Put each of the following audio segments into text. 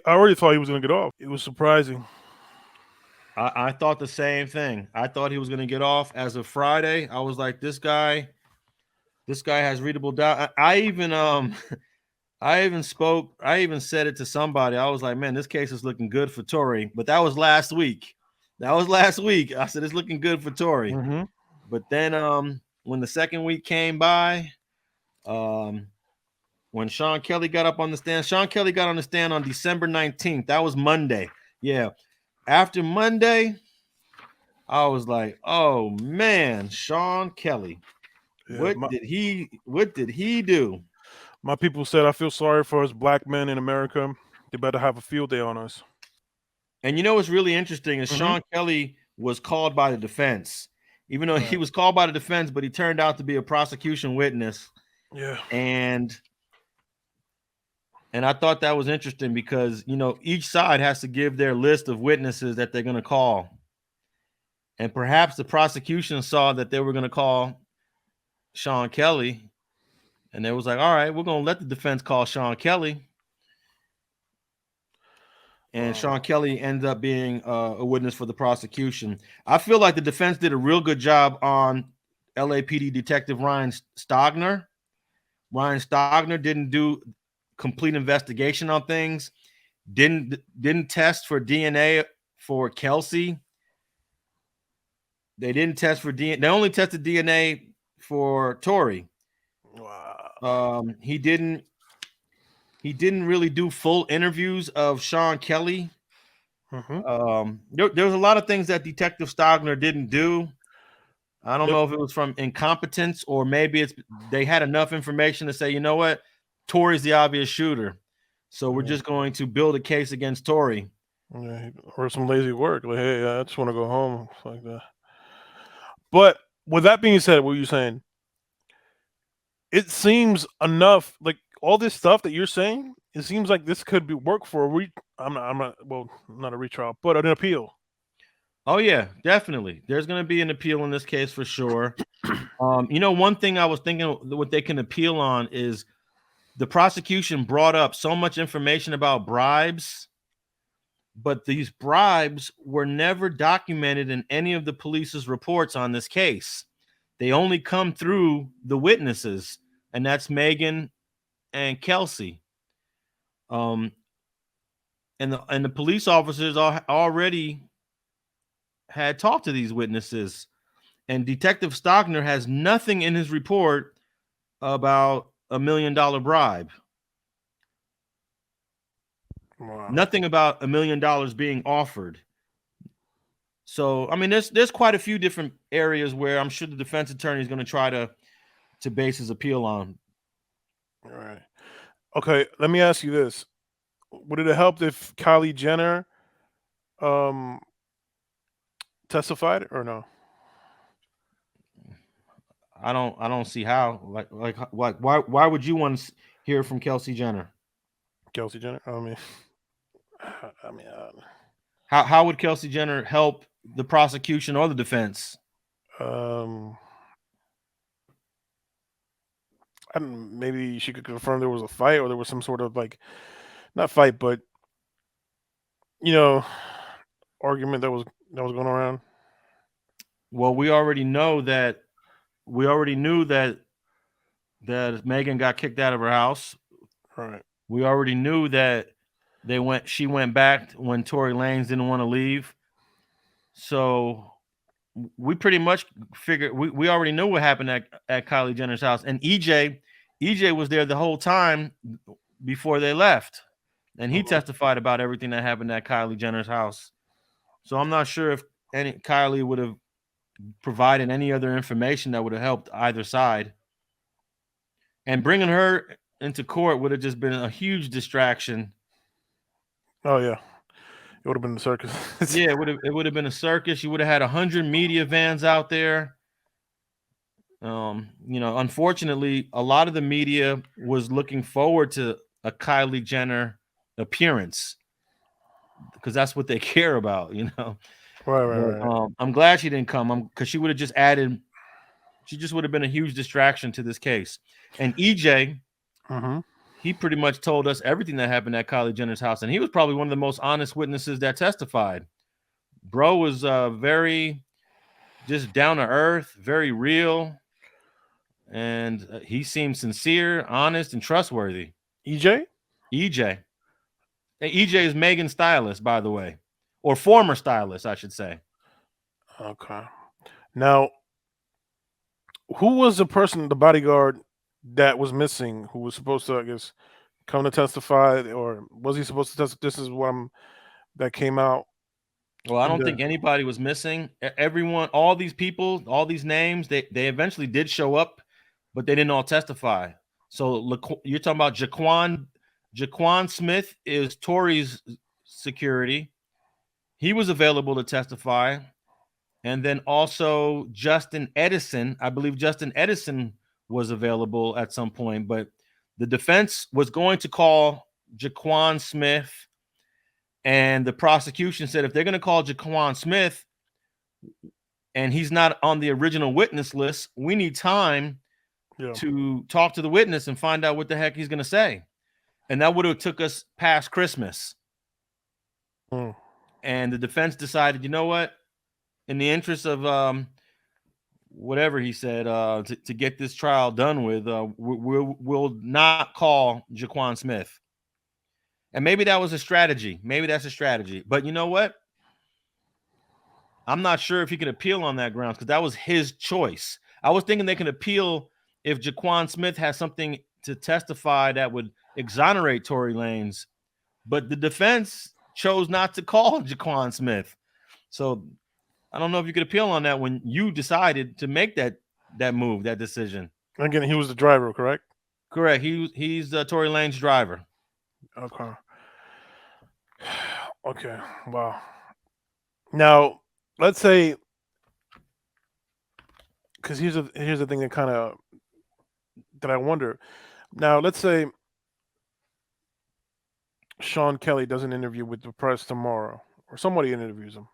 I already thought he was going to get off. It was surprising. I thought the same thing. I thought he was going to get off as of Friday. I was like, this guy has readable doubt. I even I even said it to somebody. I was like, man, this case is looking good for Tory. But that was last week. That was last week. I said it's looking good for Tory. Mm-hmm. But then when the second week came by, um, when Sean Kelly got up on the stand, Sean Kelly got on the stand on December 19th. That was Monday. Yeah. After Monday, I was like, oh man, Sean Kelly. Yeah, What did he do? my people said, I feel sorry for us black men in America. They better have a field day on us. And you know what's really interesting is Mm-hmm. Sean Kelly was called by the defense. Even though he Right. was called by the defense, but he turned out to be a prosecution witness. Yeah. And I thought that was interesting because, you know, each side has to give their list of witnesses that they're going to call. And perhaps the prosecution saw that they were going to call Sean Kelly. And they was like, all right, we're going to let the defense call Sean Kelly. And Sean Kelly ended up being a witness for the prosecution. I feel like the defense did a real good job on LAPD Detective Ryan Stogner. Ryan Stogner didn't do complete investigation on things. Didn't test for DNA for Kelsey. They didn't test for DNA. They only tested DNA for Tory. Wow. He didn't really do full interviews of Sean Kelly. Mm-hmm. There was a lot of things that Detective Stogner didn't do. I don't Yep. know if it was from incompetence or maybe it's they had enough information to say, you know what, Tory's the obvious shooter, so we're Yeah. just going to build a case against Tory. Yeah. Or some lazy work. Like, hey, I just want to go home. It's like that. But with that being said, what you're saying, it seems enough. Like all this stuff that you're saying, it seems like this could be work for a I'm not. Well, not a retrial, but an appeal. Oh yeah, definitely. There's going to be an appeal in this case for sure. You know, one thing I was thinking what they can appeal on is the prosecution brought up so much information about bribes, but these bribes were never documented in any of the police's reports on this case. They only come through the witnesses, and that's Megan and Kelsey. Um, and the police officers already had talked to these witnesses, and Detective Stockner has nothing in his report about $1 million bribe. Wow. Nothing about $1 million being offered. So I mean, there's quite a few different areas where I'm sure the defense attorney is going to try to base his appeal on. All right. Okay. Let me ask you this: would it have helped if Kylie Jenner um testified or no? I don't see how why would you want to hear from Kelsey Jenner? Kelsey Jenner. I mean, I mean, How would Kelsey Jenner help the prosecution or the defense? um, I don't, maybe she could confirm there was a fight or there was some sort of like not fight, but you know, argument that was going around. Well, we already knew that Megan got kicked out of her house. Right. We already knew that she went back when Tory Lanez didn't want to leave. So we pretty much figured we already knew what happened at Kylie Jenner's house. And EJ was there the whole time before they left. And he Mhm. testified about everything that happened at Kylie Jenner's house. So I'm not sure if Kylie would have provided any other information that would have helped either side. And bringing her into court would have just been a huge distraction. Oh yeah, it would have been the circus. Yeah, it would have been a circus. You would have had 100 media vans out there. You know, unfortunately, a lot of the media was looking forward to a Kylie Jenner appearance because that's what they care about, you know. Right, right, But right. I'm glad she didn't come because she would have just added, she just would have been a huge distraction to this case. And EJ, Mm-hmm. he pretty much told us everything that happened at Kylie Jenner's house, and he was probably one of the most honest witnesses that testified. Bro was very just down to earth, very real, and he seemed sincere, honest, and trustworthy. EJ? EJ. Hey, EJ is Megan's stylist, by the way, or former stylist, I should say. Okay. Now, who was the person, the bodyguard that was missing, who was supposed to, I guess, come to testify, or was he supposed to testify? This is what that came out. Well, I don't think anybody was missing. Everyone, all these people, all these names, they eventually did show up, but they didn't all testify. So you're talking about Jaquan Smith is Tory's security. He was available to testify. And then also Justin Edison. I believe Justin Edison was available at some point, but the defense was going to call Jaquan Smith. And the prosecution said if they're going to call Jaquan Smith and he's not on the original witness list, we need time to talk to the witness and find out what the heck he's going to say. And that would have took us past Christmas. And the defense decided, you know what? In the interest of whatever he said, to get this trial done with, we'll not call Jaquan Smith. And maybe that was a strategy. Maybe that's a strategy. But you know what? I'm not sure if he can appeal on that grounds because that was his choice. I was thinking they can appeal if Jaquan Smith has something to testify that would exonerate Tory Lanez. But the defense chose not to call Jaquan Smith. So I don't know if you could appeal on that when you decided to make that move, that decision. Again, he was the driver, correct? Correct. He's Tory Lanez driver. Okay. Okay. Wow. Now, let's say, because here's the thing that I wonder. Now, let's say Sean Kelly does an interview with the press tomorrow, or somebody interviews him.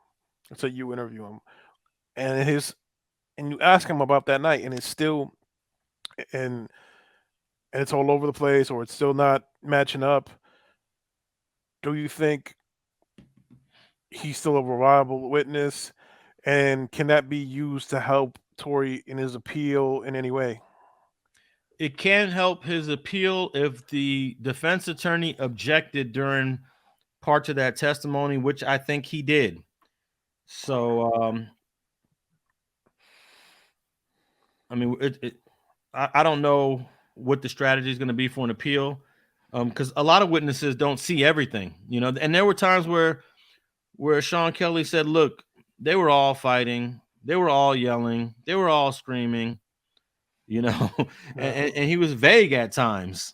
Let's say you interview him, and you ask him about that night, and it's still, and it's all over the place, or it's still not matching up. Do you think he's still a reliable witness, and can that be used to help Tory in his appeal in any way? It can help his appeal if the defense attorney objected during parts of that testimony, which I think he did. So, I mean, I don't know what the strategy is going to be for an appeal, because a lot of witnesses don't see everything, you know. And there were times where Sean Kelly said, "Look, they were all fighting, they were all yelling, they were all screaming." You know, and he was vague at times.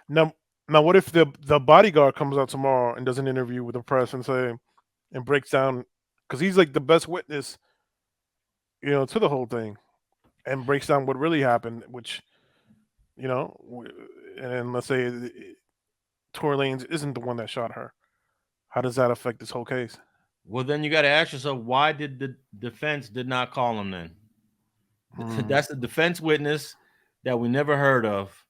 Now, what if the bodyguard comes out tomorrow and does an interview with the press and breaks down, because he's like the best witness, you know, to the whole thing, and breaks down what really happened, which, you know, and let's say Tory Lanez isn't the one that shot her. How does that affect this whole case? Well, then you got to ask yourself, why did the defense did not call him then? That's the defense witness that we never heard of.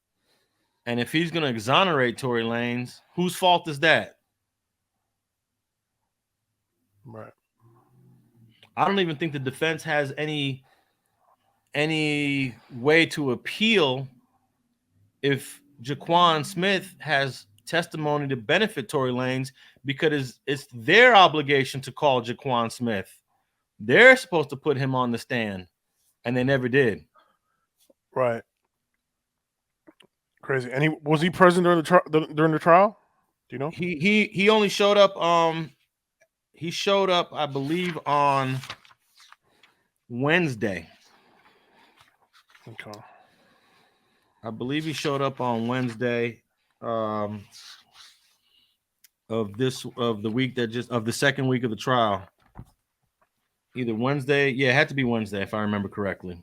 And if he's going to exonerate Tory Lanez, whose fault is that? Right. I don't even think the defense has any way to appeal if Jaquan Smith has testimony to benefit Tory Lanez, because it's their obligation to call Jaquan Smith. They're supposed to put him on the stand. And they never did. Right. Crazy. And was he present during the trial? Do you know? He only showed up. He showed up, I believe, on Wednesday. Okay. I believe he showed up on Wednesday of the week of the second week of the trial. Either Wednesday, yeah, it had to be Wednesday if I remember correctly.